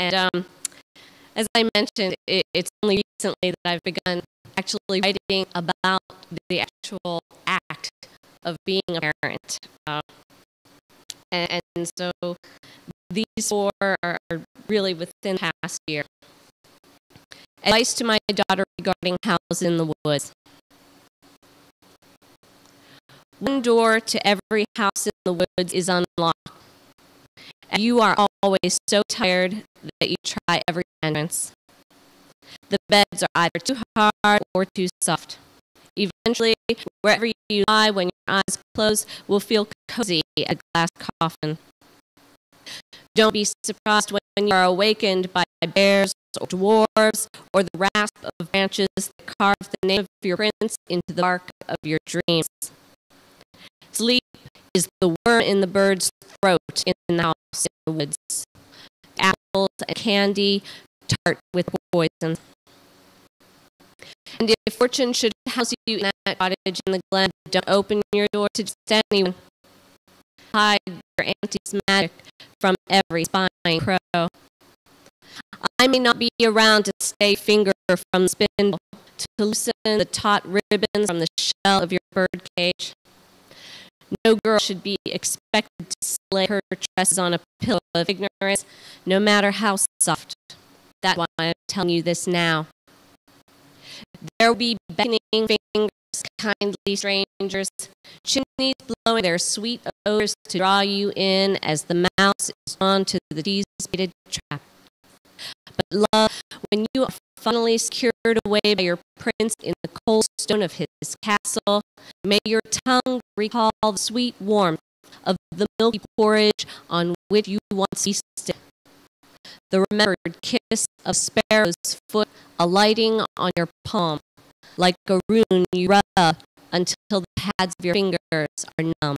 And as I mentioned, it's only recently that I've begun actually writing about the actual act of being a parent. And so these four are really within the past year. Advice to my daughter regarding houses in the woods. One door to every house in the woods is unlocked. And you are always so tired that you try every entrance. The beds are either too hard or too soft. Eventually, wherever you lie when your eyes close will feel cozy at a glass coffin. Don't be surprised when you are awakened by bears or dwarves or the rasp of branches that carve the name of your prince into the bark of your dreams. Sleep is the worm in the bird's throat in the house in the woods. Apples and candy tart with poison. And if fortune should house you in that cottage in the glen, don't open your door to just anyone. Hide your auntie's magic from every spying crow. I may not be around to stay finger from the spindle, to loosen the taut ribbons from the shell of your bird cage. No girl should be expected to slay her tresses on a pillow of ignorance, no matter how soft. That's why I'm telling you this now. There will be beckoning fingers, kindly strangers, chimneys blowing their sweet odors to draw you in as the mouse is drawn to the cheese-baited trap. But love, when you are finally secured away by your prince in the cold stone of his castle, may your tongue recall the sweet warmth of the milky porridge on which you once feasted. The remembered kiss of sparrow's foot alighting on your palm, like a rune you rub until the pads of your fingers are numb.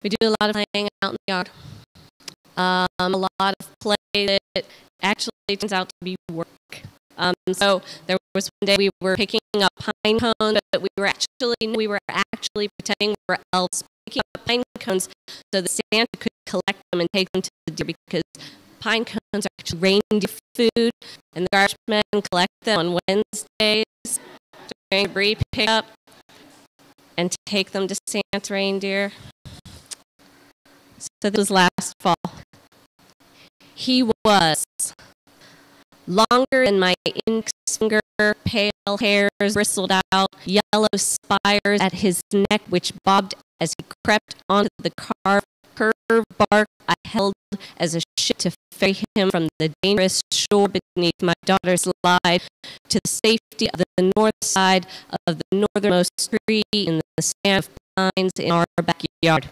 We do a lot of playing out in the yard. A lot of play that actually turns out to be work. So there was one day we were picking up pine cones, but we were actually pretending we were elves picking up pine cones so that Santa could collect them and take them to the deer, because pine cones are actually reindeer food, and the garbage men collect them on Wednesdays during debris pickup and take them to Santa's reindeer. So this was last fall. He was longer than my index finger, pale hairs bristled out, yellow spires at his neck which bobbed as he crept onto the curved bark I held as a ship to ferry him from the dangerous shore beneath my daughter's slide to the safety of the north side of the northernmost tree in the stand of pines in our backyard.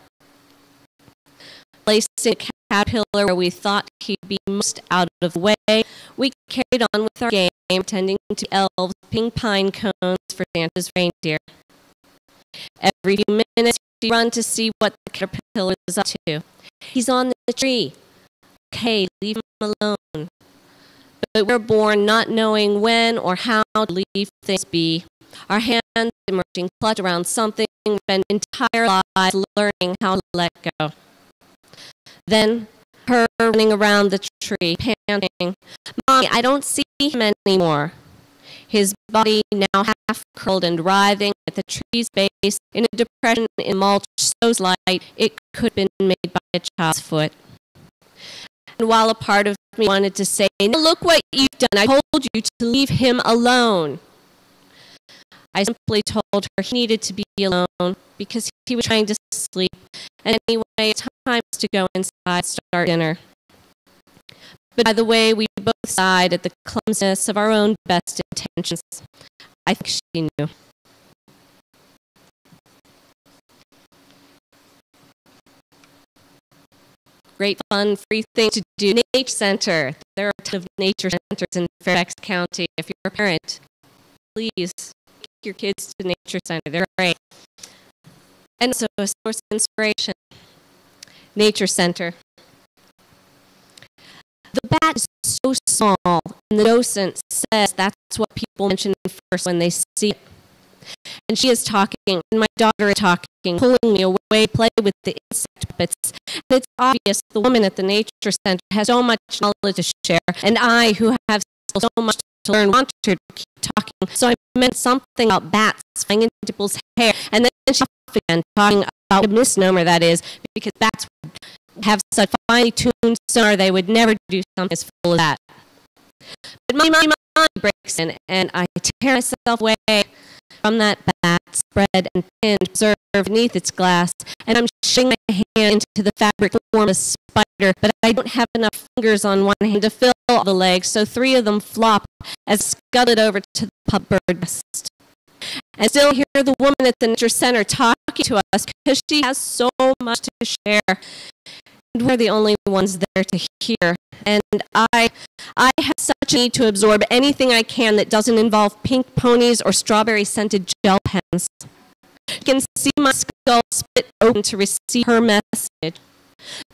Placing a caterpillar where we thought he'd be most out of the way, we carried on with our game, pretending to elves picking pine cones for Santa's reindeer. Every few minutes, we run to see what the caterpillar is up to. He's on the tree. Okay, leave him alone. But we're born not knowing when or how to leave things be. Our hands emerging clutch around something we've been entire lives learning how to let go. Then, her running around the tree, panting, "Mommy, I don't see him anymore." His body now half curled and writhing at the tree's base in a depression in mulch so slight it could have been made by a child's foot. And while a part of me wanted to say, "Now look what you've done, I told you to leave him alone," I simply told her he needed to be alone because he was trying to sleep. And anyway, it's time to go inside and start dinner. But by the way, we both sighed at the clumsiness of our own best intentions. I think she knew. Great fun, free thing to do. Nature Center. There are a ton of nature centers in Fairfax County. If you're a parent, please take your kids to Nature Center. They're great. And so a source of inspiration. Nature Center. The bat is so small, and the docent says that's what people mention first when they see it. and she is talking, and my daughter is talking, pulling me away to play with the insect puppets. And it's obvious the woman at the Nature Center has so much knowledge to share, and I, who have still so much to learn, want her to keep talking. So I meant something about bats flying into people's hair, and then she began talking about a misnomer that is, because bats would have such finely tuned sonar, they would never do something as full as that. But my mind breaks in, and I tear myself away from that bat, spread and pinned, preserved beneath its glass, and I'm shoving my hand into the fabric form of a spider, but I don't have enough fingers on one hand to fill all the legs, so 3 of them flop as scudded over to the pup bird nest. And still hear the woman at the Nature Center talking to us because she has so much to share. And we're the only ones there to hear. And I have such a need to absorb anything I can that doesn't involve pink ponies or strawberry-scented gel pens. You can see my skull split open to receive her message.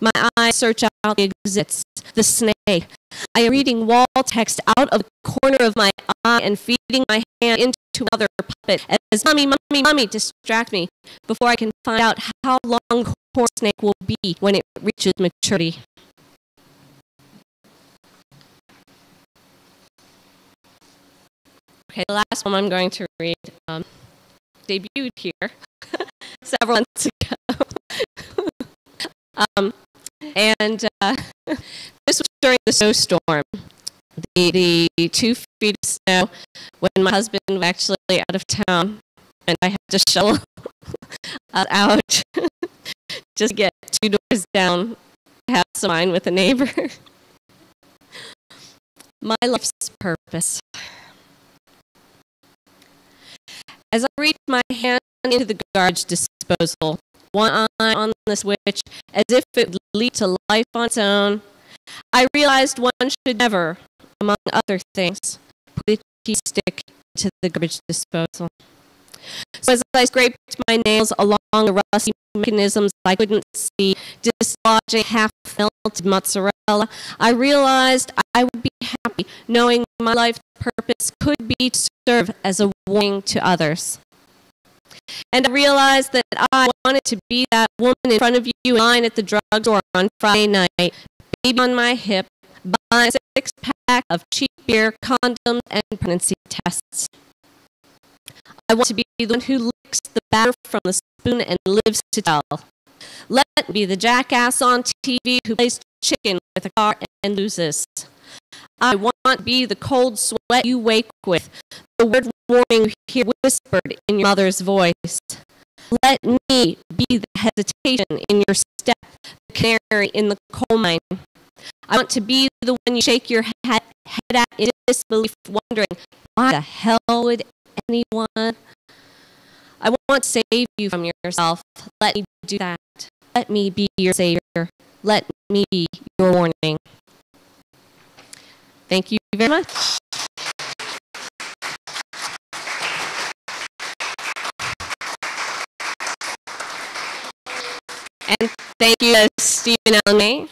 My eyes search out the exits, the snake. I am reading wall text out of the corner of my eye and feeding my hand into another puppet as "Mommy, Mommy, Mommy" distract me before I can find out how long poor snake will be when it reaches maturity. Okay, the last one I'm going to read debuted here several months ago. This was during the snowstorm, the 2 feet of snow, when my husband was actually out of town, and I had to shovel out just to get 2 doors down to have some wine with a neighbor. My life's purpose. As I reached my hand into the garbage disposal, one eye on the switch, as if it would lead to life on its own, I realized one should never, among other things, put a cheese stick into the garbage disposal. So as I scraped my nails along the rusty mechanisms I couldn't see, dislodging half-melted mozzarella, I realized I would be happy knowing my life's purpose could be to serve as a warning to others. And I realized that I wanted to be that woman in front of you in line at the drugstore on Friday night, baby on my hip, buying a 6-pack of cheap beer, condoms, and pregnancy tests. I want to be the one who licks the batter from the spoon and lives to tell. Let me be the jackass on TV who plays chicken with a car and loses. I want to be the cold sweat you wake with, the word warning you hear whispered in your mother's voice. Let me be the hesitation in your step, the canary in the coal mine. I want to be the one you shake your head at in disbelief, wondering, why the hell would anyone? I want to save you from yourself. Let me do that. Let me be your savior. Let me be your warning. Thank you very much. And thank you to Stephen Allen May